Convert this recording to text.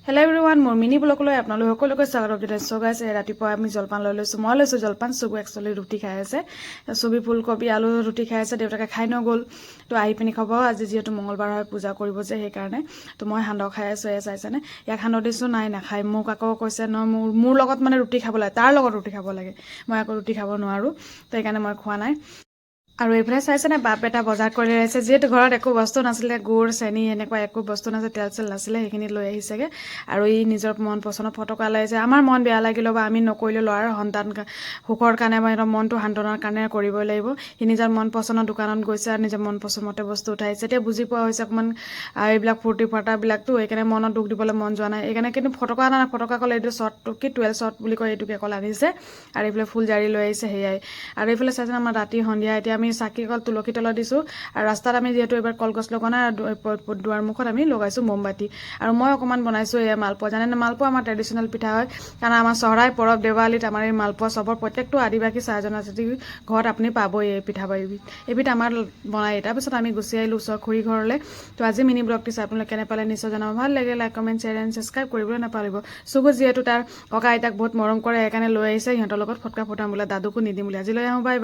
Hello' everyone, মোৰ mini ব্লগলৈ আপোনালোক সকলোকে স্বাগতম জনাইছোঁ। গাইছ, ৰাতিপুৱা আমি জলপান লৈ লৈছোঁ। মই লৈছোঁ জলপান। চুগু একচুৱেলি ৰুটি খাই আছে। চুবি ফুলকবি আলু ৰুটি খাই আছে। দেউতাকে খাই নগ'ল, তো আহি পিনি খাব। আজি যিহেতু মঙলবাৰ হয়, পূজা কৰিব যে, সেইকাৰণে তো মই সান্দহ খাই আছোঁ। চাইছেনে, ইয়াক সান্দহ দিছোঁ, নাই নাখায়। মোক আকৌ কৈছে নহয়, মোৰ লগত মানে ৰুটি খাব লাগে, তাৰ লগত ৰুটি খাব লাগে। মই আকৌ ৰুটি খাব নোৱাৰোঁ, তো সেইকাৰণে মই খোৱা নাই। আৰু এইফালে চাইছেনে, বাপ এটা বজাৰ কৰি আহিছে। যিহেতু ঘৰত একো বস্তু নাছিলে, গুড় চেনি এনেকুৱা একো বস্তু নাছিলে, তেল চেল নাছিলে, সেইখিনি লৈ আহিছেগৈ। আৰু ই নিজৰ মন পচন্দৰ ফটকা লৈ আহিছে। আমাৰ মন বেয়া লাগিলেও বা আমি নকৰিলেও ল'ৰাৰ সন্তান সুখৰ কাৰণে বা সিহঁতৰ মনটো সান্তনাৰ কাৰণে কৰিবই লাগিব। সি নিজৰ মন পচন্দৰ দোকানত গৈছে আৰু নিজৰ মন পচন্দমতে বস্তু উঠাইছে। এতিয়া বুজি পোৱা হৈছে অকণমান এইবিলাক ফূৰ্তি ফাৰ্তাবিলাকতো, সেইকাৰণে মনত দুখ দিবলৈ মন যোৱা নাই। সেইকাৰণে কিন্তু ফটকা অনা নাই, ফটকা ক'লে এইটো শ্বৰ্টটো কি 12 শ্বৰ্ট বুলি কয়, এইটোকে অকল আনিছে। আৰু এইফালে ফুলজাৰি লৈ আহিছে, সেয়াই। আৰু এইফালে চাইছেনে, আমাৰ ৰাতি সন্ধিয়া এতিয়া আমি চাকি অকল তুলসী তলত দিছোঁ। আৰু ৰাস্তাত আমি যিহেতু এইবাৰ কলগছ লগা নাই, দুৱাৰমুখত আমি লগাইছোঁ মমবাতি। আৰু মই অকণমান বনাইছোঁ এয়া মালপোৱা। জানেনে, মালপোৱা আমাৰ ট্ৰেডিশ্যনেল পিঠা হয়। কাৰণ আমাৰ চহৰাই পৰৱ দেৱালীত আমাৰ এই মালপোৱা চবৰ প্ৰত্যেকটো আদিবাসী চাহ জনজাতি ঘৰত আপুনি পাবই এই পিঠা এইবিধ আমাৰ বনাই। তাৰপিছত আমি গুচি আহিলোঁ ওচৰ খুৰী ঘৰলৈ। তো আজি মিনি ব্লগটো চাই আপোনালোকে কেনে পালে নিশ্চয় জনাব। ভাল লাগে like comment share and subscribe কৰিবলৈ নাপাহৰিব। চুগু যিহেতু তাৰ ককা আইতাক বহুত মৰম কৰে, সেইকাৰণে লৈ আহিছে সিহঁতৰ লগত ফটকা ফুটাম বোলে, দাদুকো নিদিম বুলি। আজিলৈ আহোঁ, বাই।